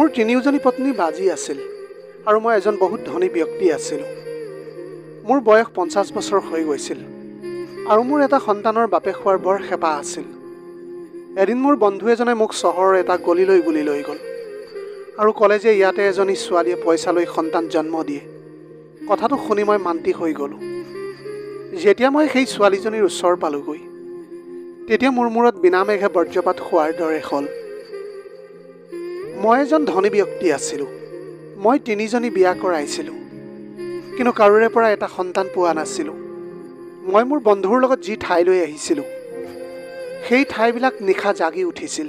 মোৰ তিনিওজনী পত্নী বাজি আছিল আৰু মই এজন বহুত ধনী ব্যক্তি আছিলোঁ। মোৰ বয়স 50 বছৰ হৈ গৈছিল আৰু মোৰ এটা সন্তানৰ বাপেক হোৱাৰ বৰ হেঁপাহ আছিল। এদিন মোৰ বন্ধু এজনে মোক চহৰৰ এটা গলিলৈ বুলি লৈ গ'ল আৰু ক'লে যে ইয়াতে এজনী ছোৱালীয়ে পইচা লৈ সন্তান জন্ম দিয়ে। কথাটো শুনি মই মান্তি হৈ গ'লোঁ। যেতিয়া মই সেই ছোৱালীজনীৰ ওচৰ পালোঁগৈ তেতিয়া মোৰ মূৰত বিনামেঘে বজ্ৰপাত হোৱাৰ দৰে হ'ল। মই এজন ধনী ব্যক্তি আছিলোঁ। মই 3জনী বিয়া কৰাইছিলোঁ, কিন্তু কাৰোৰে পৰা এটা সন্তান পোৱা নাছিলোঁ। মই মোৰ বন্ধুৰ লগত যি ঠাইলৈ আহিছিলোঁ সেই ঠাইবিলাক নিশা জাগি উঠিছিল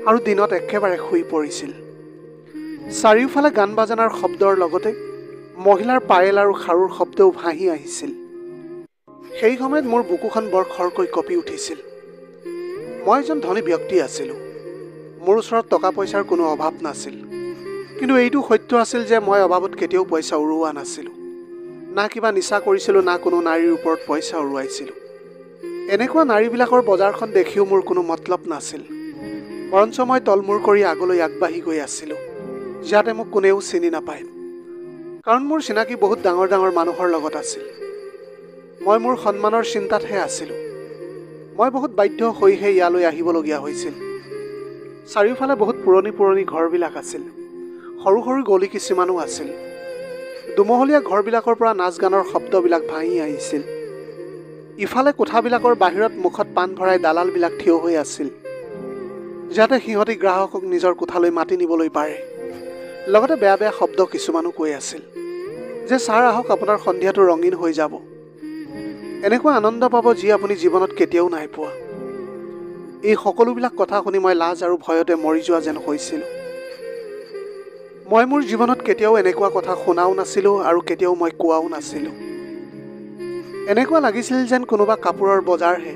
আৰু দিনত একেবাৰে শুই পৰিছিল। চাৰিওফালে গান বাজানাৰ শব্দৰ লগতে মহিলাৰ পায়েল আৰু খাৰুৰ শব্দও ভাহি আহিছিল। সেই সময়ত মোৰ বুকুখন বৰ খৰকৈ কঁপি উঠিছিল। মই এজন ধনী ব্যক্তি আছিলোঁ। মোৰ ওচৰত টকা পইচাৰ কোনো অভাৱ নাছিল, কিন্তু এইটো সত্য আছিল যে মই অভাৱত কেতিয়াও পইচা উৰুওৱা নাছিলোঁ। না কিবা নিচা কৰিছিলোঁ, না কোনো নাৰীৰ ওপৰত পইচা উৰুৱাইছিলোঁ। এনেকুৱা নাৰীবিলাকৰ বজাৰখন দেখিও মোৰ কোনো মতলব নাছিল। বৰঞ্চ মই তলমূৰ কৰি আগলৈ আগবাঢ়ি গৈ আছিলোঁ, যাতে মোক কোনেও চিনি নাপায়, কাৰণ মোৰ চিনাকি বহুত ডাঙৰ ডাঙৰ মানুহৰ লগত আছিল। মই মোৰ সন্মানৰ চিন্তাতহে আছিলোঁ। মই বহুত বাধ্য হৈহে ইয়ালৈ আহিবলগীয়া হৈছিল। চাৰিওফালে বহুত পুৰণি পুৰণি ঘৰবিলাক আছিল, সৰু সৰু গলি কিছুমানো আছিল। দুমহলীয়া ঘৰবিলাকৰ পৰা নাচ গানৰ শব্দবিলাক ভাঙি আহিছিল। ইফালে কোঠাবিলাকৰ বাহিৰত মুখত পাণ ভৰাই দালালবিলাক থিয় হৈ আছিল, যাতে সিহঁতি গ্ৰাহকক নিজৰ কোঠালৈ মাতি নিবলৈ পাৰে। লগতে বেয়া বেয়া শব্দ কিছুমানো কৈ আছিল যে ছাৰ আহক, আপোনাৰ সন্ধিয়াটো ৰঙীন হৈ যাব, এনেকুৱা আনন্দ পাব যি আপুনি জীৱনত কেতিয়াও নাই পোৱা। এই সকলোবিলাক কথা শুনি মই লাজ আৰু ভয়তে মৰি যোৱা যেন হৈছিলোঁ। মই মোৰ জীৱনত কেতিয়াও এনেকুৱা কথা শুনাও নাছিলোঁ আৰু কেতিয়াও মই কোৱাও নাছিলোঁ। এনেকুৱা লাগিছিল যেন কোনোবা কাপোৰৰ বজাৰহে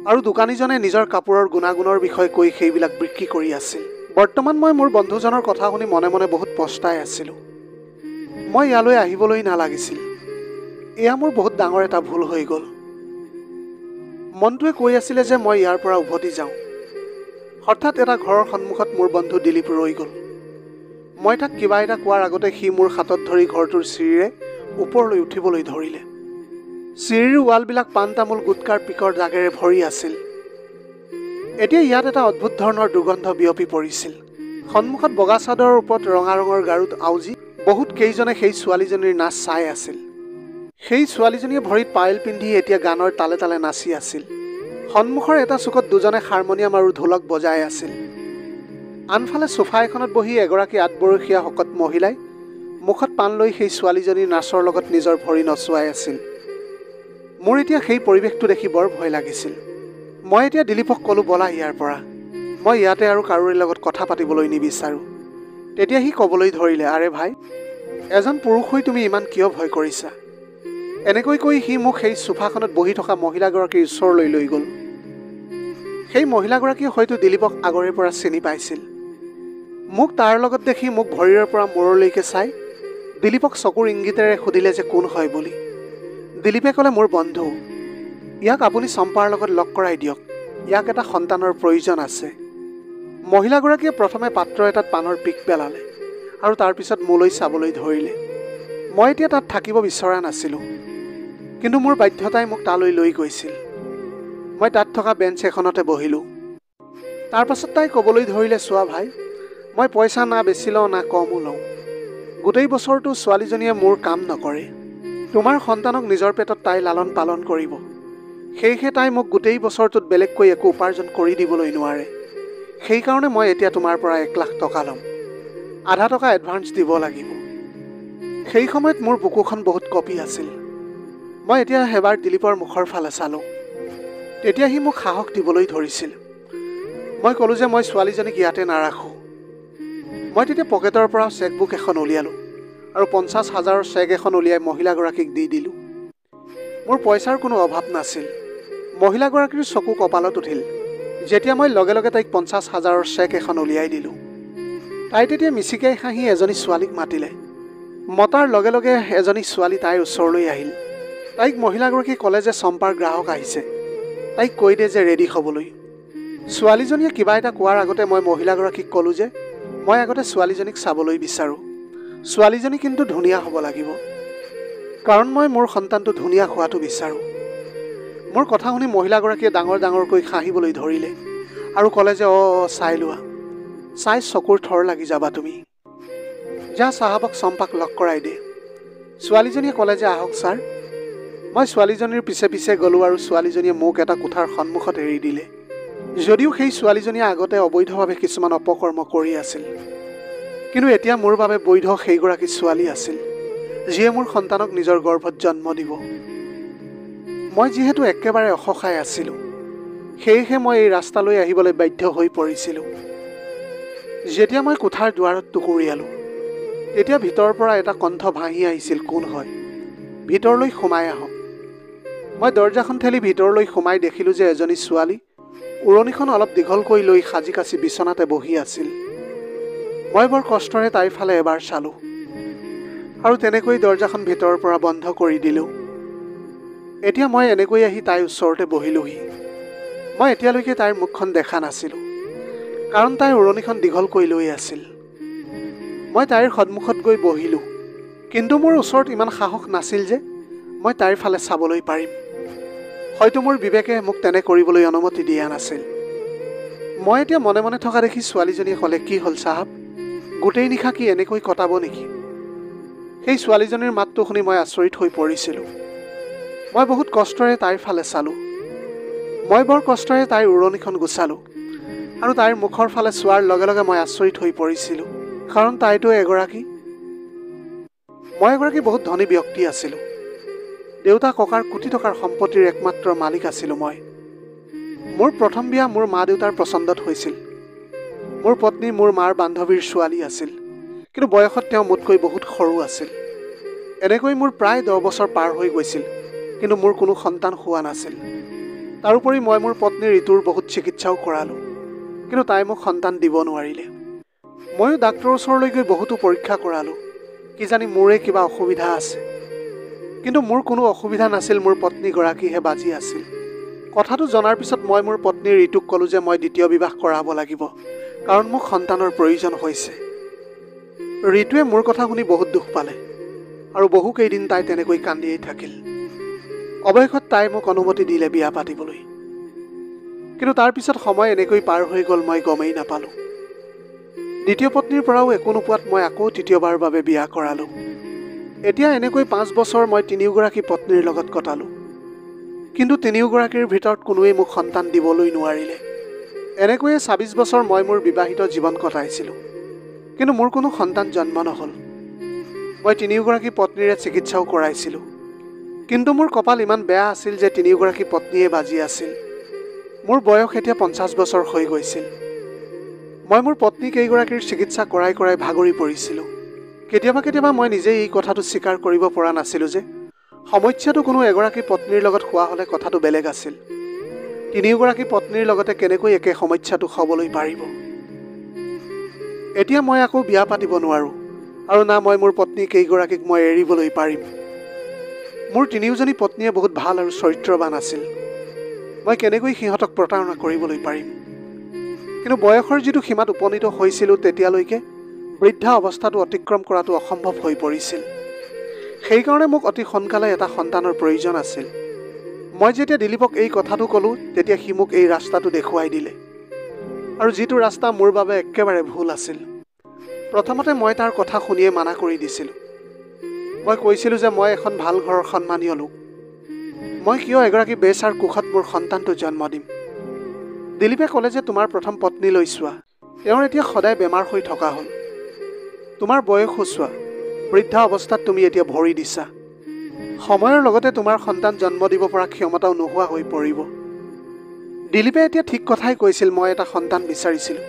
আৰু দোকানীজনে নিজৰ কাপোৰৰ গুণাগুণৰ বিষয়ে কৈ সেইবিলাক বিক্ৰী কৰি আছিল। বৰ্তমান মই মোৰ বন্ধুজনৰ কথা শুনি মনে মনে বহুত পস্তাই আছিলোঁ। মই ইয়ালৈ আহিবলৈ নালাগিছিল। এয়া মোৰ বহুত ডাঙৰ এটা ভুল হৈ গ'ল। মনটোৱে কৈ আছিলে যে মই ইয়াৰ পৰা উভতি যাওঁ। হঠাৎ এটা ঘৰৰ সন্মুখত মোৰ বন্ধু দিলীপ ৰৈ গ'ল। মই তাক কিবা এটা কোৱাৰ আগতে সি মোৰ হাতত ধৰি ঘৰটোৰ চিৰিৰে ওপৰলৈ উঠিবলৈ ধৰিলে। চিৰিৰ ৱালবিলাক পাণ তামোল গুটকাৰ পিকৰ দাগেৰে ভৰি আছিল। এতিয়া ইয়াত এটা অদ্ভুত ধৰণৰ দুৰ্গন্ধ বিয়পি পৰিছিল। সন্মুখত বগা চাদৰৰ ওপৰত ৰঙা ৰঙৰ গাৰুত আউজি বহুত কেইজনে সেই ছোৱালীজনীৰ নাচ চাই আছিল। সেই ছোৱালীজনীয়ে ভৰিত পায়েল পিন্ধি এতিয়া গানৰ তালে তালে নাচি আছিল। সন্মুখৰ এটা চুকত দুজনে হাৰমনিয়াম আৰু ঢোলক বজাই আছিল। আনফালে সোফা এখনত বহি এগৰাকী আঠবৰসীয়া শকত মহিলাই মুখত পাণ লৈ সেই ছোৱালীজনীৰ নাচৰ লগত নিজৰ ভৰি নচুৱাই আছিল। মোৰ এতিয়া সেই পৰিৱেশটো দেখি বৰ ভয় লাগিছিল। মই এতিয়া দিলীপক ক'লোঁ, ব'লা ইয়াৰ পৰা, মই ইয়াতে আৰু কাৰোৰে লগত কথা পাতিবলৈ নিবিচাৰোঁ। তেতিয়া সি ক'বলৈ ধৰিলে, আৰে ভাই, এজন পুৰুষ হৈ তুমি ইমান কিয় ভয় কৰিছা? এনেকৈ কৈ সি মোক সেই সোফাখনত বহি থকা মহিলাগৰাকীৰ ওচৰলৈ লৈ গ'ল। সেই মহিলাগৰাকীয়ে হয়তো দিলীপক আগৰে পৰা চিনি পাইছিল। মোক তাৰ লগত দেখি মোক ভৰিৰে পৰা মূৰলৈকে চাই দিলীপক চকুৰ ইংগিতেৰে সুধিলে যে কোন হয় বুলি। দিলীপে ক'লে, মোৰ বন্ধু, ইয়াক আপুনি চম্পাৰ লগত লগ কৰাই দিয়ক, ইয়াক এটা সন্তানৰ প্ৰয়োজন আছে। মহিলাগৰাকীয়ে প্ৰথমে পাত্ৰ এটাত পাণৰ পিক পেলালে আৰু তাৰপিছত মোলৈ চাবলৈ ধৰিলে। মই এতিয়া তাত থাকিব বিচৰা নাছিলোঁ, কিন্তু মোৰ বাধ্যতাই মোক তালৈ লৈ গৈছিল। মই তাত থকা বেঞ্চ এখনতে বহিলোঁ। তাৰ পাছত তাই ক'বলৈ ধৰিলে, চোৱা ভাই, মই পইচা না বেছি লওঁ না কমো লওঁ। গোটেই বছৰটো ছোৱালীজনীয়ে মোৰ কাম নকৰে। তোমাৰ সন্তানক নিজৰ পেটত তাই লালন পালন কৰিব, সেয়েহে তাই মোক গোটেই বছৰটোত বেলেগকৈ একো উপাৰ্জন কৰি দিবলৈ নোৱাৰে। সেইকাৰণে মই এতিয়া তোমাৰ পৰা 1 লাখ টকা ল'ম, আধা টকা এডভান্স দিব লাগিব। সেই সময়ত মোৰ বুকুখন বহুত কঁপি আছিল। মই এতিয়া এবাৰ দিলীপৰ মুখৰ ফালে চালোঁ। তেতিয়া সি মোক সাহস দিবলৈ ধৰিছিল। মই ক'লোঁ যে মই ছোৱালীজনীক ইয়াতে নাৰাখোঁ। মই তেতিয়া পকেটৰ পৰা চেকবুক এখন উলিয়ালোঁ আৰু 50,000ৰ চেক এখন উলিয়াই মহিলাগৰাকীক দি দিলোঁ। মোৰ পইচাৰ কোনো অভাৱ নাছিল। মহিলাগৰাকীৰ চকু কপালত উঠিল যেতিয়া মই লগে লগে তাইক 50,000ৰ চেক এখন উলিয়াই দিলোঁ। তাই তেতিয়া মিচিকাই হাঁহি এজনী ছোৱালীক মাতিলে। মতাৰ লগে লগে এজনী ছোৱালী তাইৰ ওচৰলৈ আহিল। তাইক মহিলাগৰাকীয়ে ক'লে যে চম্পাৰ গ্ৰাহক আহিছে, তাইক কৈ দে যে ৰেডি হ'বলৈ। ছোৱালীজনীয়ে কিবা এটা কোৱাৰ আগতে মই মহিলাগৰাকীক ক'লোঁ যে মই আগতে ছোৱালীজনীক চাবলৈ বিচাৰোঁ। ছোৱালীজনী কিন্তু ধুনীয়া হ'ব লাগিব, কাৰণ মই মোৰ সন্তানটো ধুনীয়া হোৱাটো বিচাৰোঁ। মোৰ কথা শুনি মহিলাগৰাকীয়ে ডাঙৰ ডাঙৰকৈ হাঁহিবলৈ ধৰিলে আৰু ক'লে যে চাই লোৱা, চাই চকুৰ থৰ লাগি যাবা তুমি। যা চাহাবক চম্পাক লগ কৰাই দে। ছোৱালীজনীয়ে ক'লে যে আহক ছাৰ। মই ছোৱালীজনীৰ পিছে পিছে গ'লোঁ আৰু ছোৱালীজনীয়ে মোক এটা কোঠাৰ সন্মুখত এৰি দিলে। যদিও সেই ছোৱালীজনীয়ে আগতে অবৈধভাৱে কিছুমান অপকৰ্ম কৰি আছিল, কিন্তু এতিয়া মোৰ বাবে বৈধ সেইগৰাকী ছোৱালী আছিল, যিয়ে মোৰ সন্তানক নিজৰ গৰ্ভত জন্ম দিব। মই যিহেতু একেবাৰে অসহায় আছিলোঁ, সেয়েহে মই এই ৰাস্তালৈ আহিবলৈ বাধ্য হৈ পৰিছিলোঁ। যেতিয়া মই কোঠাৰ দুৱাৰত টুকুৰিয়ালোঁ, তেতিয়া ভিতৰৰ পৰা এটা কণ্ঠ ভাহি আহিছিল, কোন হয়? ভিতৰলৈ সোমাই আহক। মই দৰজাখন ঠেলি ভিতৰলৈ সোমাই দেখিলোঁ যে এজনী ছোৱালী উৰণিখন অলপ দীঘলকৈ লৈ সাজি কাচি বিচনাতে বহি আছিল। মই বৰ কষ্টৰে তাইৰ ফালে এবাৰ চালোঁ আৰু তেনেকৈ দৰজাখন ভিতৰৰ পৰা বন্ধ কৰি দিলোঁ। এতিয়া মই এনেকৈ আহি তাইৰ ওচৰতে বহিলোহি। মই এতিয়ালৈকে তাইৰ মুখখন দেখা নাছিলোঁ, কাৰণ তাইৰ উৰণিখন দীঘলকৈ লৈ আছিল। মই তাইৰ সন্মুখত গৈ বহিলোঁ, কিন্তু মোৰ ওচৰত ইমান সাহস নাছিল যে মই তাইৰ ফালে চাবলৈ পাৰিম। হয়তো মোৰ বিবেকে মোক তেনে কৰিবলৈ অনুমতি দিয়া নাছিল। মই এতিয়া মনে মনে থকা দেখি ছোৱালীজনীয়ে ক'লে, কি হ'ল চাহাব, গোটেই নিশা কি এনেকৈ কটাব নেকি? সেই ছোৱালীজনীৰ মাতটো শুনি মই আচৰিত হৈ পৰিছিলোঁ। মই বহুত কষ্টৰে তাইৰ ফালে চালোঁ। মই বৰ কষ্টৰে তাইৰ উৰণিখন গুচালোঁ আৰু তাইৰ মুখৰ ফালে চোৱাৰ লগে লগে মই আচৰিত হৈ পৰিছিলোঁ, কাৰণ তাইতো মই এগৰাকী বহুত ধনী ব্যক্তি আছিলোঁ। দেউতা ককাৰ কোটি টকাৰ সম্পত্তিৰ একমাত্ৰ মালিক আছিলোঁ মই। মোৰ প্ৰথম বিয়া মোৰ মা দেউতাৰ পচন্দত হৈছিল। মোৰ পত্নী মোৰ মাৰ বান্ধৱীৰ ছোৱালী আছিল, কিন্তু বয়সত তেওঁ মোতকৈ বহুত সৰু আছিল। এনেকৈ মোৰ প্ৰায় 10 বছৰ পাৰ হৈ গৈছিল, কিন্তু মোৰ কোনো সন্তান হোৱা নাছিল। তাৰোপৰি মই মোৰ পত্নী ঋতুৰ বহুত চিকিৎসাও কৰালোঁ, কিন্তু তাই মোক সন্তান দিব নোৱাৰিলে। ময়ো ডাক্তৰৰ ওচৰলৈ গৈ বহুতো পৰীক্ষা কৰালোঁ, কিজানি মোৰে কিবা অসুবিধা আছে। কিন্তু মোৰ কোনো অসুবিধা নাছিল, মোৰ পত্নীগৰাকীহে বাজি আছিল। কথাটো জনাৰ পিছত মই মোৰ পত্নী ঋতুক ক'লোঁ যে মই দ্বিতীয় বিবাহ কৰাব লাগিব, কাৰণ মোক সন্তানৰ প্ৰয়োজন হৈছে। ঋতুৱে মোৰ কথা শুনি বহুত দুখ পালে আৰু বহুকেইদিন তাই তেনেকৈ কান্দিয়েই থাকিল। অৱশেষত তাই মোক অনুমতি দিলে বিয়া পাতিবলৈ। কিন্তু তাৰ পিছত সময় এনেকৈ পাৰ হৈ গ'ল, মই গমেই নাপালোঁ। দ্বিতীয় পত্নীৰ পৰাও একো নোপোৱাত মই আকৌ তৃতীয়বাৰৰ বাবে বিয়া কৰালোঁ। এতিয়া এনেকৈ 5 বছৰ মই তিনিওগৰাকী পত্নীৰ লগত কটালোঁ, কিন্তু তিনিওগৰাকীৰ ভিতৰত কোনোৱেই মোক সন্তান দিবলৈ নোৱাৰিলে। এনেকৈয়ে 26 বছৰ মই মোৰ বিবাহিত জীৱন কটাইছিলোঁ, কিন্তু মোৰ কোনো সন্তান জন্ম নহ'ল। মই তিনিওগৰাকী পত্নীৰে চিকিৎসাও কৰাইছিলোঁ, কিন্তু মোৰ কপাল ইমান বেয়া আছিল যে তিনিওগৰাকী পত্নীয়ে বাজি আছিল। মোৰ বয়স এতিয়া 50 বছৰ হৈ গৈছিল। মই মোৰ পত্নী কেইগৰাকীৰ চিকিৎসা কৰাই কৰাই ভাগৰি পৰিছিলোঁ। কেতিয়াবা কেতিয়াবা মই নিজেই এই কথাটো স্বীকাৰ কৰিব পৰা নাছিলোঁ যে সমস্যাটো কোনো এগৰাকী পত্নীৰ লগত হোৱা হ'লে কথাটো বেলেগ আছিল। তিনিওগৰাকী পত্নীৰ লগতে কেনেকৈ একে সমস্যাটো হ'বলৈ পাৰিব। এতিয়া মই আকৌ বিয়া পাতিব নোৱাৰোঁ, আৰু না মই মোৰ পত্নী কেইগৰাকীক মই এৰিবলৈ পাৰিম। মোৰ তিনিওজনী পত্নীয়ে বহুত ভাল আৰু চৰিত্ৰৱান আছিল। মই কেনেকৈ সিহঁতক প্ৰতাৰণা কৰিবলৈ পাৰিম? কিন্তু বয়সৰ যিটো সীমাত উপনীত হৈছিলোঁ, তেতিয়ালৈকে বৃদ্ধা অৱস্থাটো অতিক্ৰম কৰাটো অসম্ভৱ হৈ পৰিছিল। সেইকাৰণে মোক অতি সোনকালে এটা সন্তানৰ প্ৰয়োজন আছিল। মই যেতিয়া দিলীপক এই কথাটো ক'লোঁ, তেতিয়া সি মোক এই ৰাস্তাটো দেখুৱাই দিলে, আৰু যিটো ৰাস্তা মোৰ বাবে একেবাৰে ভুল আছিল। প্ৰথমতে মই তাৰ কথা শুনিয়ে মানা কৰি দিছিলোঁ। মই কৈছিলোঁ যে মই এখন ভাল ঘৰৰ সন্মানীয় লোক। মই কিয় এগৰাকী বেচাৰ কোখত মোৰ সন্তানটো জন্ম দিম? দিলীপে ক'লে যে তোমাৰ প্ৰথম পত্নীলৈ চোৱা, তেওঁৰ এতিয়া সদায় বেমাৰ হৈ থকা হ'ল। তোমাৰ বয়সো চোৱা, বৃদ্ধা অৱস্থাত তুমি এতিয়া ভৰি দিছা। সময়ৰ লগতে তোমাৰ সন্তান জন্ম দিব পৰা ক্ষমতাও নোহোৱা হৈ পৰিব। দিলীপে এতিয়া ঠিক কথাই কৈছিল। মই এটা সন্তান বিচাৰিছিলোঁ।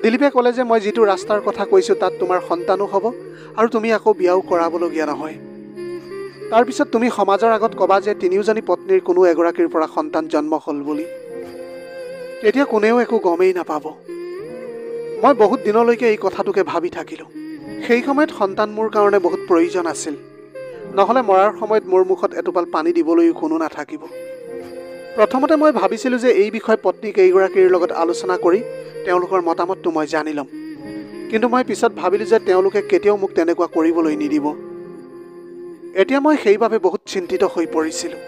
দিলীপে ক'লে যে মই যিটো ৰাস্তাৰ কথা কৈছোঁ তাত তোমাৰ সন্তানো হ'ব আৰু তুমি আকৌ বিয়াও কৰাবলগীয়া নহয়। তাৰপিছত তুমি সমাজৰ আগত ক'বা যে তিনিওজনী পত্নীৰ কোনো এগৰাকীৰ পৰা সন্তান জন্ম হ'ল বুলি। তেতিয়া কোনেও একো গমেই নাপাব। মই বহুত দিনলৈকে এই কথাটোকে ভাবি থাকিলোঁ। সেই সময়ত সন্তান মোৰ কাৰণে বহুত প্ৰয়োজন আছিল, নহ'লে মৰাৰ সময়ত মোৰ মুখত এটোপাল পানী দিবলৈও কোনো নাথাকিব। প্ৰথমতে মই ভাবিছিলোঁ যে এই বিষয়ে পত্নী কেইগৰাকীৰ লগত আলোচনা কৰি তেওঁলোকৰ মতামতটো মই জানি ল'ম, কিন্তু মই পিছত ভাবিলোঁ যে তেওঁলোকে কেতিয়াও মোক তেনেকুৱা কৰিবলৈ নিদিব। এতিয়া মই সেইবাবে বহুত চিন্তিত হৈ পৰিছিলোঁ।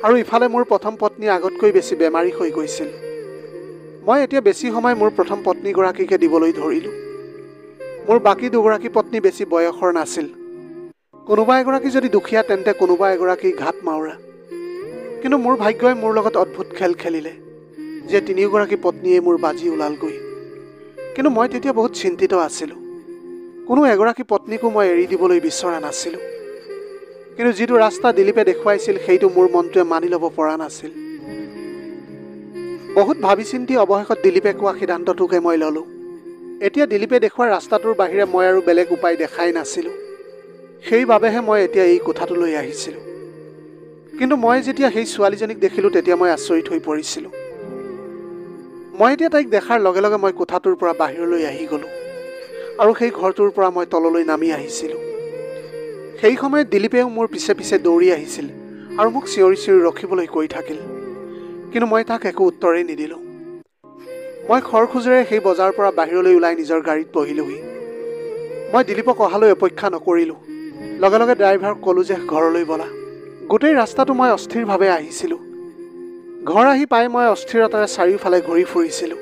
আৰু ইফালে মোৰ প্ৰথম পত্নী আগতকৈ বেছি বেমাৰী হৈ গৈছিল। মই এতিয়া বেছি সময় মোৰ প্ৰথম পত্নীগৰাকীকে দিবলৈ ধৰিলোঁ। মোৰ বাকী দুগৰাকী পত্নী বেছি বয়সৰ নাছিল। কোনোবা এগৰাকী যদি দুখীয়া তেন্তে কোনোবা এগৰাকী ঘাট মাউৰা। কিন্তু মোৰ ভাগ্যই মোৰ লগত অদ্ভুত খেল খেলিলে যে তিনিওগৰাকী পত্নীয়ে মোৰ বাজি ওলালগৈ। কিন্তু মই তেতিয়া বহুত চিন্তিত আছিলোঁ। কোনো এগৰাকী পত্নীকো মই এৰি দিবলৈ বিচৰা নাছিলোঁ। কিন্তু যিটো ৰাস্তা দিলীপে দেখুৱাইছিল সেইটো মোৰ মনটোৱে মানি ল'ব পৰা নাছিল। বহুত ভাবি চিন্তি অৱশেষত দিলীপে কোৱা সিদ্ধান্তটোকে মই ল'লোঁ। এতিয়া দিলীপে দেখুওৱা ৰাস্তাটোৰ বাহিৰে মই আৰু বেলেগ উপায় দেখাই নাছিলোঁ। সেইবাবেহে মই এতিয়া এই কোঠাটোলৈ আহিছিলোঁ। কিন্তু মই যেতিয়া সেই ছোৱালীজনীক দেখিলোঁ তেতিয়া মই আচৰিত হৈ পৰিছিলোঁ। মই এতিয়া তাইক দেখাৰ লগে লগে মই কোঠাটোৰ পৰা বাহিৰলৈ আহি গ'লোঁ আৰু সেই ঘৰটোৰ পৰা মই তললৈ নামি আহিছিলোঁ। সেই সময়ত দিলীপেও মোৰ পিছে পিছে দৌৰি আহিছিল আৰু মোক চিঞৰি চিঞৰি ৰখিবলৈ কৈ থাকিল। কিন্তু মই তাক একো উত্তৰেই নিদিলোঁ। মই খৰখোজেৰে সেই বজাৰৰ পৰা বাহিৰলৈ ওলাই নিজৰ গাড়ীত বহিলোহি। মই দিলীপক অহালৈ অপেক্ষা নকৰিলোঁ। লগে লগে ড্ৰাইভাৰক ক'লোঁ যে ঘৰলৈ ব'লা। গোটেই ৰাস্তাটো মই অস্থিৰভাৱে আহিছিলোঁ। ঘৰ আহি পাই মই অস্থিৰতাৰে চাৰিওফালে ঘূৰি ফুৰিছিলোঁ।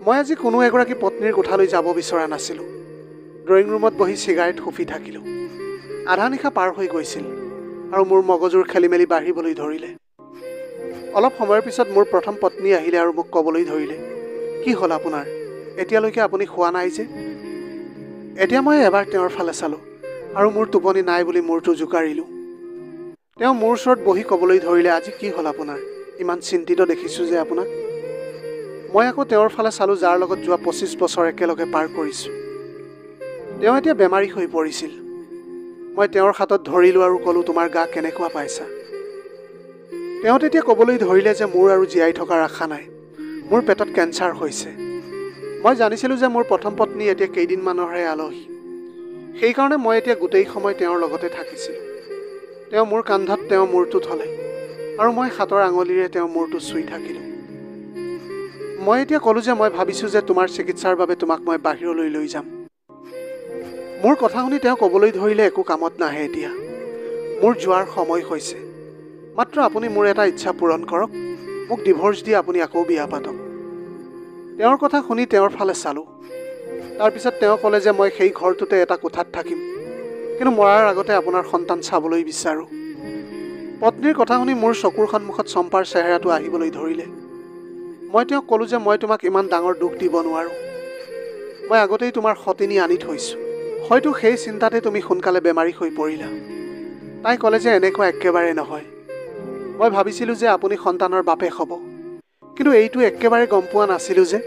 মই আজি কোনো এগৰাকী পত্নীৰ কোঠালৈ যাব বিচৰা নাছিলোঁ। ড্ৰয়িং ৰুমত বহি চিগাৰেট ফুফি থাকিলোঁ। আধা নিশা পাৰ হৈ গৈছিল আৰু মোৰ মগজুৰ খেলি মেলি বাঢ়িবলৈ ধৰিলে। অলপ সময়ৰ পিছত মোৰ প্ৰথম পত্নী আহিলে আৰু মোক ক'বলৈ ধৰিলে, কি হ'ল আপোনাৰ? এতিয়ালৈকে আপুনি শোৱা নাই যে? এতিয়া মই এবাৰ তেওঁৰ ফালে চালোঁ আৰু মোৰ টোপনি নাই বুলি মূৰটো জোকাৰিলোঁ। তেওঁ মোৰ ওচৰত বহি ক'বলৈ ধৰিলে, আজি কি হ'ল আপোনাৰ? ইমান চিন্তিত দেখিছোঁ যে আপোনাক। মই আকৌ তেওঁৰ ফালে চালোঁ যাৰ লগত যোৱা 25 বছৰ একেলগে পাৰ কৰিছোঁ। তেওঁ এতিয়া বেমাৰী হৈ পৰিছিল। মই তেওঁৰ হাতত ধৰিলোঁ আৰু ক'লোঁ, তোমাৰ গা কেনেকুৱা পাইছা? তেওঁ তেতিয়া ক'বলৈ ধৰিলে যে মোৰ আৰু জীয়াই থকাৰ আশা নাই। মোৰ পেটত কেঞ্চাৰ হৈছে। মই জানিছিলোঁ যে মোৰ প্ৰথম পত্নী এতিয়া কেইদিনমানৰহে আলহী। সেইকাৰণে মই এতিয়া গোটেই সময় তেওঁৰ লগতে থাকিছিলোঁ। তেওঁ মোৰ কান্ধত তেওঁৰ মূৰটো থলে আৰু মই হাতৰ আঙুলিৰে তেওঁৰ মূৰটো চুই থাকিলোঁ। মই এতিয়া ক'লোঁ যে মই ভাবিছোঁ যে তোমাৰ চিকিৎসাৰ বাবে তোমাক মই বাহিৰলৈ লৈ যাম। মোৰ কথা শুনি তেওঁ ক'বলৈ ধৰিলে, একো কামত নাহে এতিয়া। মোৰ যোৱাৰ সময় হৈছে। মাত্ৰ আপুনি মোৰ এটা ইচ্ছা পূৰণ কৰক। মোক ডিভোৰ্চ দি আপুনি আকৌ বিয়া পাতক। তেওঁৰ কথা শুনি তেওঁৰ ফালে চালোঁ। তাৰপিছত তেওঁ ক'লে যে মই সেই ঘৰটোতে এটা কোঠাত থাকিম, কিন্তু মৰাৰ আগতে আপোনাৰ সন্তান চাবলৈ বিচাৰোঁ। পত্নীৰ কথা শুনি মোৰ চকুৰ সন্মুখত চম্পাৰ চেহেৰাটো আহিবলৈ ধৰিলে। মই তেওঁক ক'লোঁ যে মই তোমাক ইমান ডাঙৰ দুখ দিব নোৱাৰোঁ। মই আগতেই তোমাৰ সতিনী আনি থৈছোঁ। হয়তো সেই চিন্তাতে তুমি সোনকালে বেমাৰী হৈ পৰিলা। তাই ক'লে যে এনেকুৱা একেবাৰে নহয়। মই ভাবিছিলোঁ যে আপুনি সন্তানৰ বাপেক হ'ব, কিন্তু এইটো একেবাৰে গম পোৱা নাছিলোঁ যে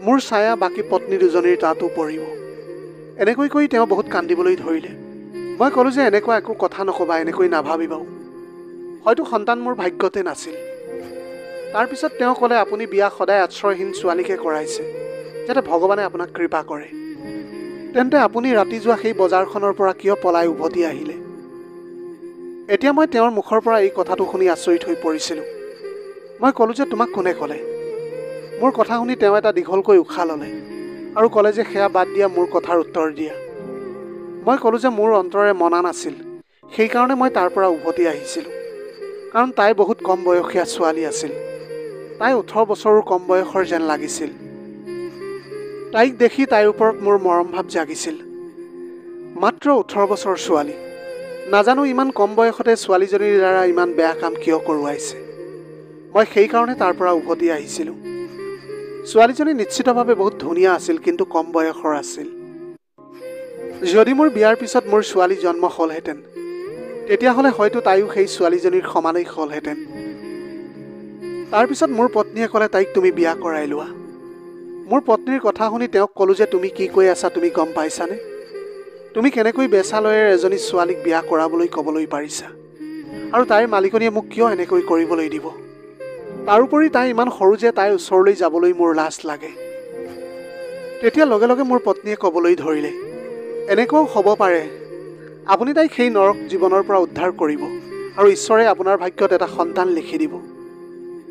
মোৰ ছায়া বাকী পত্নী দুজনীৰ তাতো পৰিব। এনেকৈ কৈ তেওঁ বহুত কান্দিবলৈ ধৰিলে। মই ক'লোঁ যে এনেকুৱা একো কথা নক'বা, এনেকৈ নাভাবিবাও। হয়তো সন্তান মোৰ ভাগ্যতে নাছিল। তাৰপিছত তেওঁ ক'লে, আপুনি বিয়া সদায় আশ্ৰয়হীন ছোৱালীকে কৰাইছে যাতে ভগৱানে আপোনাক কৃপা কৰে। তেন্তে আপুনি ৰাতি যোৱা সেই বজাৰখনৰ পৰা কিয় পলাই উভতি আহিলে? এতিয়া মই তেওঁৰ মুখৰ পৰা এই কথাটো শুনি আচৰিত হৈ পৰিছিলোঁ। মই ক'লোঁ যে তোমাক কোনে ক'লে? মোৰ কথা শুনি তেওঁ এটা দীঘলকৈ উশাহ ল'লে আৰু ক'লে যে সেয়া বাদ দিয়া, মোৰ কথাৰ উত্তৰ দিয়া। মই ক'লোঁ যে মোৰ অন্তৰে মনা নাছিল, সেইকাৰণে মই তাৰ পৰা উভতি আহিছিলোঁ। কাৰণ তাই বহুত কম বয়সীয়া ছোৱালী আছিল। তাই 18 বছৰো কম বয়সৰ যেন লাগিছিল। তাইক দেখি তাইৰ ওপৰত মোৰ মৰম ভাৱ জাগিছিল। মাত্ৰ 18 বছৰ ছোৱালী। নাজানো ইমান কম বয়সতে ছোৱালীজনীৰ দ্বাৰা ইমান বেয়া কাম কিয় কৰোৱাইছে। মই সেইকাৰণে তাৰ পৰা উভতি আহিছিলোঁ। ছোৱালীজনী নিশ্চিতভাৱে বহুত ধুনীয়া আছিল, কিন্তু কম বয়সৰ আছিল। যদি মোৰ বিয়াৰ পিছত মোৰ ছোৱালী জন্ম হ'লহেঁতেন, তেতিয়াহ'লে হয়তো তাইও সেই ছোৱালীজনীৰ সমানেই হ'লহেঁতেন। তাৰপিছত মোৰ পত্নীয়ে ক'লে, তাইক তুমি বিয়া কৰাই লোৱা। মোৰ পত্নীৰ কথা শুনি তেওঁক ক'লোঁ যে তুমি কি কৈ আছা, তুমি গম পাইছানে? তুমি কেনেকৈ বেচালয়েৰ এজনী ছোৱালীক বিয়া কৰাবলৈ ক'বলৈ পাৰিছা? আৰু তাইৰ মালিকনীয়ে মোক কিয় এনেকৈ কৰিবলৈ দিব? তাৰোপৰি তাই ইমান সৰু যে তাইৰ ওচৰলৈ যাবলৈ মোৰ লাজ লাগে। তেতিয়া লগে লগে মোৰ পত্নীয়ে ক'বলৈ ধৰিলে, এনেকুৱাও হ'ব পাৰে আপুনি তাইক সেই নৰক জীৱনৰ পৰা উদ্ধাৰ কৰিব আৰু ঈশ্বৰে আপোনাৰ ভাগ্যত এটা সন্তান লিখি দিব।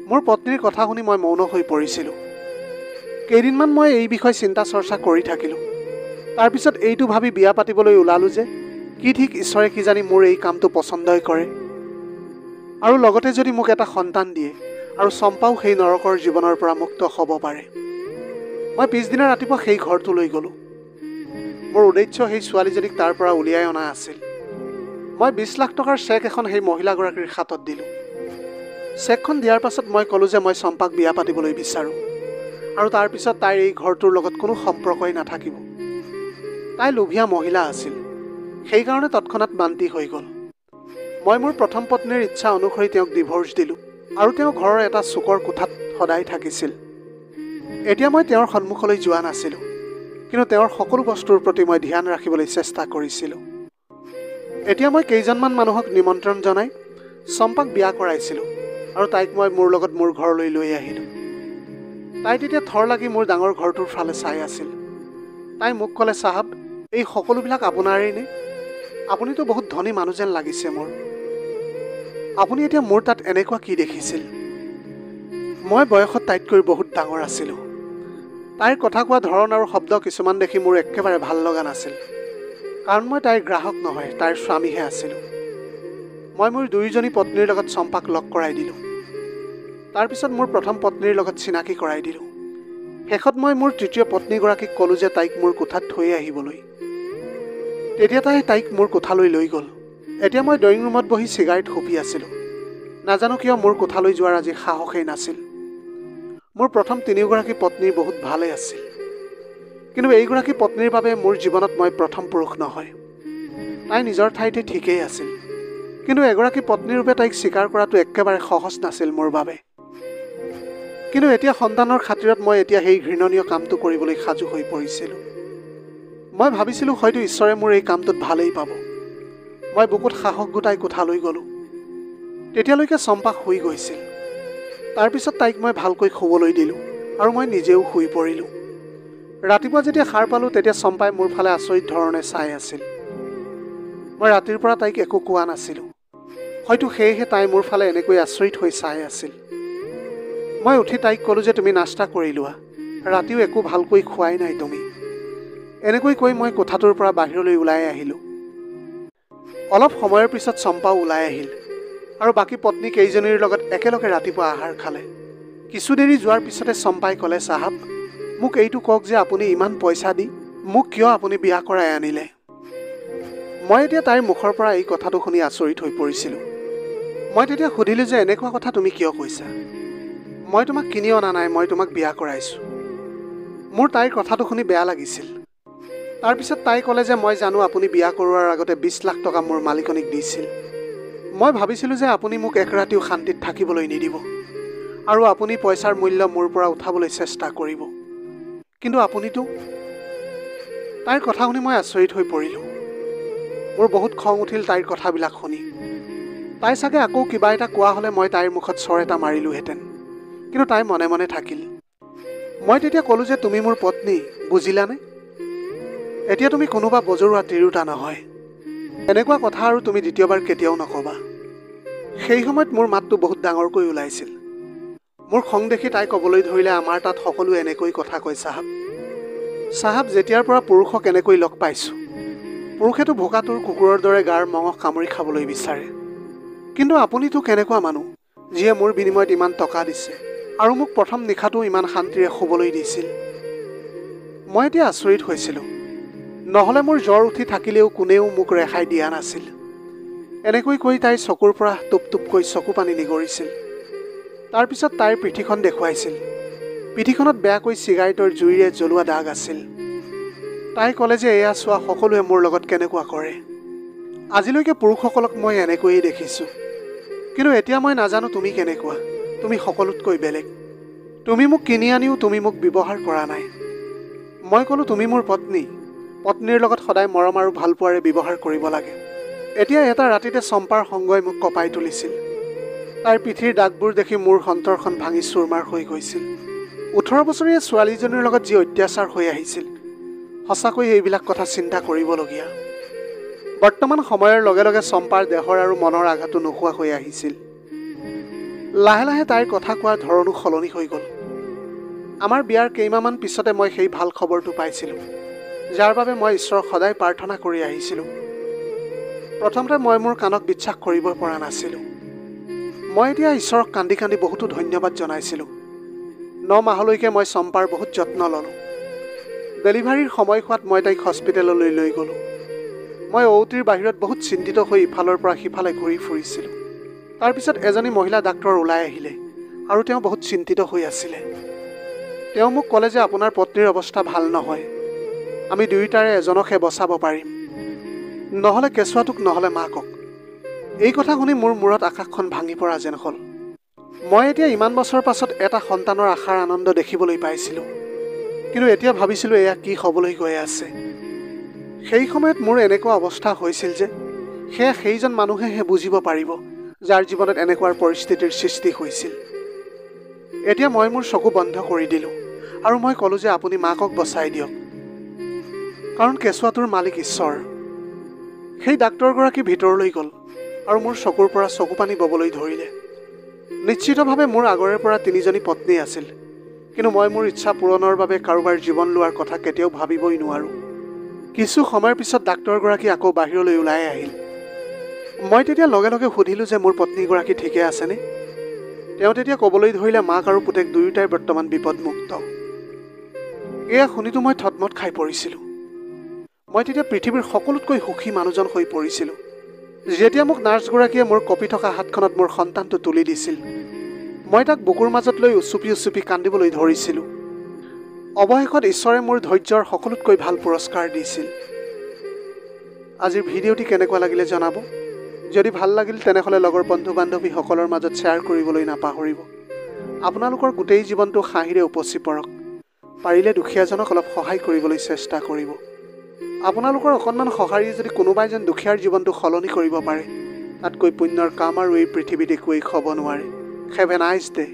মোৰ পত্নীৰ কথা শুনি মই মৌন হৈ পৰিছিলোঁ। কেইদিনমান মই এই বিষয়ে চিন্তা চৰ্চা কৰি থাকিলোঁ। তাৰপিছত এইটো ভাবি বিয়া পাতিবলৈ ওলালোঁ যে কি ঠিক ঈশ্বৰে কিজানি মোৰ এই কামটো পচন্দই কৰে, আৰু লগতে যদি মোক এটা সন্তান দিয়ে আৰু চম্পাও সেই নৰকৰ জীৱনৰ পৰা মুক্ত হ'ব পাৰে। মই পিছদিনা ৰাতিপুৱা সেই ঘৰটোলৈ গ'লোঁ। মোৰ উদ্দেশ্য সেই ছোৱালীজনীক তাৰ পৰা উলিয়াই অনা আছিল। মই 20 লাখ টকাৰ চেক এখন সেই মহিলাগৰাকীৰ হাতত দিলোঁ। চেকখন দিয়াৰ পাছত মই ক'লোঁ যে মই চম্পাক বিয়া পাতিবলৈ বিচাৰোঁ, আৰু তাৰপিছত তাইৰ এই ঘৰটোৰ লগত কোনো সম্পৰ্কই নাথাকিব। তাই লোভীয়া মহিলা আছিল, সেইকাৰণে তৎক্ষণাত মান্তি হৈ গ'ল। মই মোৰ প্ৰথম পত্নীৰ ইচ্ছা অনুসৰি তেওঁক ডিভোৰ্চ দিলোঁ, আৰু তেওঁ ঘৰৰ এটা চুকৰ কোঠাত সদায় থাকিছিল। এতিয়া মই তেওঁৰ সন্মুখলৈ যোৱা নাছিলোঁ, কিন্তু তেওঁৰ সকলো বস্তুৰ প্ৰতি মই ধ্যান ৰাখিবলৈ চেষ্টা কৰিছিলোঁ। এতিয়া মই কেইজনমান মানুহক নিমন্ত্ৰণ জনাই চম্পাক বিয়া কৰাইছিলোঁ, আৰু তাইক মই মোৰ লগত মোৰ ঘৰলৈ লৈ আহিলোঁ। তাই তেতিয়া থৰ লাগি মোৰ ডাঙৰ ঘৰটোৰ ফালে চাই আছিল। তাই মোক ক'লে, চাহাব, এই সকলোবিলাক আপোনাৰেই নে? আপুনিতো বহুত ধনী মানুহ যেন লাগিছে মোৰ। আপুনি এতিয়া মোৰ তাত এনেকুৱা কি দেখিছিল? মই বয়সত তাইতকৈ বহুত ডাঙৰ আছিলোঁ। তাইৰ কথা কোৱা ধৰণ আৰু শব্দ কিছুমান দেখি মোৰ একেবাৰে ভাল লগা নাছিল, কাৰণ মই তাইৰ গ্ৰাহক নহয়, তাইৰ স্বামীহে আছিলোঁ। মই মোৰ দুয়োজনী পত্নীৰ লগত চম্পাক লগ কৰাই দিলোঁ। তাৰপিছত মোৰ প্ৰথম পত্নীৰ লগত চিনাকি কৰাই দিলোঁ। শেষত মই মোৰ তৃতীয় পত্নীগৰাকীক ক'লোঁ যে তাইক মোৰ কোঠাত থৈ আহিবলৈ। তেতিয়া তাইক মোৰ কোঠালৈ লৈ গ'ল। এতিয়া মই ড্ৰয়িং ৰুমত বহি চিগাৰেট ফুকি আছিলোঁ। নাজানো কিয় মোৰ কোঠালৈ যোৱাৰ আজি সাহসেই নাছিল। মোৰ প্ৰথম তিনিওগৰাকী পত্নী বহুত ভালেই আছিল, কিন্তু এইগৰাকী পত্নীৰ বাবে মোৰ জীৱনত মই প্ৰথম পুৰুষ নহয়। তাই নিজৰ ঠাইতে ঠিকেই আছিল, কিন্তু এগৰাকী পত্নীৰূপে তাইক স্বীকাৰ কৰাটো একেবাৰে সহজ নাছিল মোৰ বাবে। কিন্তু এতিয়া সন্তানৰ খাতিৰত মই এতিয়া সেই ঘৃণনীয় কামটো কৰিবলৈ সাজু হৈ পৰিছিলোঁ। মই ভাবিছিলোঁ হয়তো ঈশ্বৰে মোৰ এই কামটোত ভালেই পাব। মই বুকুত সাহস গোটাই কোঠালৈ গ'লোঁ। তেতিয়ালৈকে চম্পা শুই গৈছিল। তাৰপিছত তাইক মই ভালকৈ শুবলৈ দিলোঁ, আৰু মই নিজেও শুই পৰিলোঁ। ৰাতিপুৱা যেতিয়া সাৰ পালোঁ, তেতিয়া চম্পাই মোৰ ফালে আচৰিত ধৰণে চাই আছিল। মই ৰাতিৰ পৰা তাইক একো কোৱা নাছিলোঁ। হয়তো সেয়েহে তাই মোৰ ফালে এনেকৈ আচৰিত হৈ চাই আছিল। মই উঠি তাইক ক'লোঁ যে তুমি নাস্তা কৰি লোৱা, ৰাতিও একো ভালকৈ খোৱাই নাই তুমি। এনেকৈ কৈ মই কোঠাটোৰ পৰা বাহিৰলৈ ওলাই আহিলোঁ। অলপ সময়ৰ পিছত চম্পাও ওলাই আহিল, আৰু বাকী পত্নী কেইজনীৰ লগত একেলগে ৰাতিপুৱা আহাৰ খালে। কিছু দেৰি যোৱাৰ পিছতে চম্পাই ক'লে, চাহাব, মোক এইটো কওক যে আপুনি ইমান পইচা দি মোক কিয় আপুনি বিয়া কৰাই আনিলে? মই এতিয়া তাইৰ মুখৰ পৰা এই কথাটো শুনি আচৰিত হৈ পৰিছিলোঁ। মই তেতিয়া সুধিলোঁ যে এনেকুৱা কথা তুমি কিয় কৈছা? মই তোমাক কিনি অনা নাই, মই তোমাক বিয়া কৰাইছোঁ। মোৰ তাইৰ কথাটো শুনি বেয়া লাগিছিল। তাৰপিছত তাই ক'লে যে মই জানো আপুনি বিয়া কৰোৱাৰ আগতে 20 লাখ টকা মোৰ মালিকনীক দিছিল। মই ভাবিছিলোঁ যে আপুনি মোক এক ৰাতিও শান্তিত থাকিবলৈ নিদিব, আৰু আপুনি পইচাৰ মূল্য মোৰ পৰা উঠাবলৈ চেষ্টা কৰিব, কিন্তু আপুনিতো। তাইৰ কথা শুনি মই আচৰিত হৈ পৰিলোঁ। মোৰ বহুত খং উঠিল তাইৰ কথাবিলাক শুনি। তাই চাগে আকৌ কিবা এটা কোৱা হ'লে মই তাইৰ মুখত চৰ এটা মাৰিলোহেঁতেন, কিন্তু তাই মনে মনে থাকিল। মই তেতিয়া ক'লোঁ যে তুমি মোৰ পত্নী, বুজিলানে? এতিয়া তুমি কোনোবা বজৰুৱা তিৰোতা নহয়। এনেকুৱা কথা আৰু তুমি দ্বিতীয়বাৰ কেতিয়াও নক'বা। সেই সময়ত মোৰ মাতটো বহুত ডাঙৰকৈ ওলাইছিল। মোৰ খং দেখি তাই ক'বলৈ ধৰিলে, আমাৰ তাত সকলো এনেকৈ কথা কয় চাহাব। চাহাব, যেতিয়াৰ পৰা পুৰুষক এনেকৈ লগ পাইছোঁ, পুৰুষেতো ভোকাটোৰ কুকুৰৰ দৰে গাৰ মঙহ কামুৰি খাবলৈ বিচাৰে। কিন্তু আপুনিতো কেনেকুৱা মানুহ, যিয়ে মোৰ বিনিময়ত ইমান টকা দিছে, আৰু মোক প্ৰথম নিশাটো ইমান শান্তিৰে শুবলৈ দিছিল? মই এতিয়া আচৰিত হৈছিলোঁ। নহ'লে মোৰ জ্বৰ উঠি থাকিলেও কোনেও মোক ৰেহাই দিয়া নাছিল। এনেকৈ কৈ তাইৰ চকুৰ পৰা টোপ টোপকৈ চকু পানী নিগৰিছিল। তাৰপিছত তাইৰ পিঠিখন দেখুৱাইছিল। পিঠিখনত বেয়াকৈ চিগাৰেটৰ জুইৰে জ্বলোৱা দাগ আছিল। তাই ক'লে যে এয়া চোৱা, সকলোৱে মোৰ লগত কেনেকুৱা কৰে। আজিলৈকে পুৰুষসকলক মই এনেকৈয়ে দেখিছোঁ, কিন্তু এতিয়া মই নাজানো তুমি কেনেকুৱা। তুমি সকলোতকৈ বেলেগ। তুমি মোক কিনি আনিও তুমি মোক ব্যৱহাৰ কৰা নাই। মই ক'লোঁ, তুমি মোৰ পত্নী। পত্নীৰ লগত সদায় মৰম আৰু ভালপোৱাৰে ব্যৱহাৰ কৰিব লাগে। এতিয়া এটা ৰাতিতে চম্পাৰ সংগই মোক কঁপাই তুলিছিল। তাইৰ পিঠিৰ দাগবোৰ দেখি মোৰ সন্তৰখন ভাঙি চুৰমাৰ হৈ গৈছিল। 18 বছৰীয়া ছোৱালীজনীৰ লগত যি অত্যাচাৰ হৈ আহিছিল, সঁচাকৈ এইবিলাক কথা চিন্তা কৰিবলগীয়া। বৰ্তমান সময়ৰ লগে লগে চম্পাৰ দেহৰ আৰু মনৰ আঘাতো নোহোৱা হৈ আহিছিল। লাহে লাহে তাইৰ কথা কোৱাৰ ধৰণো সলনি হৈ গ'ল। আমাৰ বিয়াৰ কেইমাহমান পিছতে মই সেই ভাল খবৰটো পাইছিলোঁ, যাৰ বাবে মই ঈশ্বৰক সদায় প্ৰাৰ্থনা কৰি আহিছিলোঁ। প্ৰথমতে মই মোৰ কাণক বিশ্বাস কৰিব পৰা নাছিলোঁ। মই এতিয়া ঈশ্বৰক কান্দি কান্দি বহুতো ধন্যবাদ জনাইছিলোঁ। 9 মাহলৈকে মই চম্পাৰ বহুত যত্ন ল'লোঁ। ডেলিভাৰীৰ সময় হোৱাত মই তাইক হস্পিটেললৈ লৈ গ'লোঁ। মই ঔটিৰ বাহিৰত বহুত চিন্তিত হৈ ইফালৰ পৰা সিফালে ঘূৰি ফুৰিছিলোঁ। তাৰপিছত এজনী মহিলা ডাক্তৰ ওলাই আহিলে আৰু তেওঁ বহুত চিন্তিত হৈ আছিলে। তেওঁ মোক ক'লে যে আপোনাৰ পত্নীৰ অৱস্থা ভাল নহয়, আমি দুয়োটাৰে এজনকহে বচাব পাৰিম, নহ'লে কেঁচুৱাটোক নহ'লে মাকক। এই কথা শুনি মোৰ মূৰত আকাশখন ভাঙি পৰা যেন হ'ল। মই এতিয়া ইমান বছৰ পাছত এটা সন্তানৰ আশাৰ আনন্দ দেখিবলৈ পাইছিলোঁ, কিন্তু এতিয়া ভাবিছিলোঁ এয়া কি হ'বলৈ গৈ আছে। সেই সময়ত মোৰ এনেকুৱা অৱস্থা হৈছিল যে সেয়া সেইজন মানুহেহে বুজিব পাৰিব যাৰ জীৱনত এনেকুৱা পৰিস্থিতিৰ সৃষ্টি হৈছিল। এতিয়া মই মোৰ চকু বন্ধ কৰি দিলোঁ আৰু মই ক'লোঁ যে আপুনি মাকক বচাই দিয়ক, কাৰণ কেঁচুৱাটোৰ মালিক ঈশ্বৰ। সেই ডাক্তৰগৰাকী ভিতৰলৈ গ'ল আৰু মোৰ চকুৰ পৰা চকু পানী ববলৈ ধৰিলে। নিশ্চিতভাৱে মোৰ আগৰে পৰা 3জনী পত্নী আছিল, কিন্তু মই মোৰ ইচ্ছা পূৰণৰ বাবে কাৰোবাৰ জীৱন লোৱাৰ কথা কেতিয়াও ভাবিবই নোৱাৰোঁ। কিছু সময়ৰ পিছত ডাক্তৰগৰাকী আকৌ বাহিৰলৈ ওলাই আহিল। মই তেতিয়া লগে লগে সুধিলোঁ যে মোৰ পত্নীগৰাকী ঠিকে আছেনে? তেওঁ তেতিয়া ক'বলৈ ধৰিলে মাক আৰু পুতেক দুয়োটাই বৰ্তমান বিপদমুক্ত। এয়া শুনিতো মই থতমত খাই পৰিছিলোঁ। মই তেতিয়া পৃথিৱীৰ সকলোতকৈ সুখী মানুহজন হৈ পৰিছিলোঁ। যেতিয়া মোক নাৰ্ছগৰাকীয়ে মোৰ কঁপি থকা হাতখনত মোৰ সন্তানটো তুলি দিছিল, মই তাক বুকুৰ মাজত লৈ উচুপি উচুপি কান্দিবলৈ ধৰিছিলোঁ। অৱশেষত ঈশ্বৰে মোৰ ধৈৰ্যৰ সকলোতকৈ ভাল পুৰস্কাৰ দিছিল। আজিৰ ভিডিঅ'টি কেনেকুৱা লাগিলে জনাব। যদি ভাল লাগিল তেনেহ'লে লগৰ বন্ধু বান্ধৱীসকলৰ মাজত শ্বেয়াৰ কৰিবলৈ নাপাহৰিব। আপোনালোকৰ গোটেই জীৱনটো হাঁহিৰে উপচি পৰক। পাৰিলে দুখীয়াজনক অলপ সহায় কৰিবলৈ চেষ্টা কৰিব। আপোনালোকৰ অকণমান সঁহাৰিয়ে যদি কোনোবাই যেন দুখীয়াৰ জীৱনটো সলনি কৰিব পাৰে, তাতকৈ পুণ্যৰ কাম আৰু এই পৃথিৱীত একোৱেই হ'ব নোৱাৰে। Have a nice day.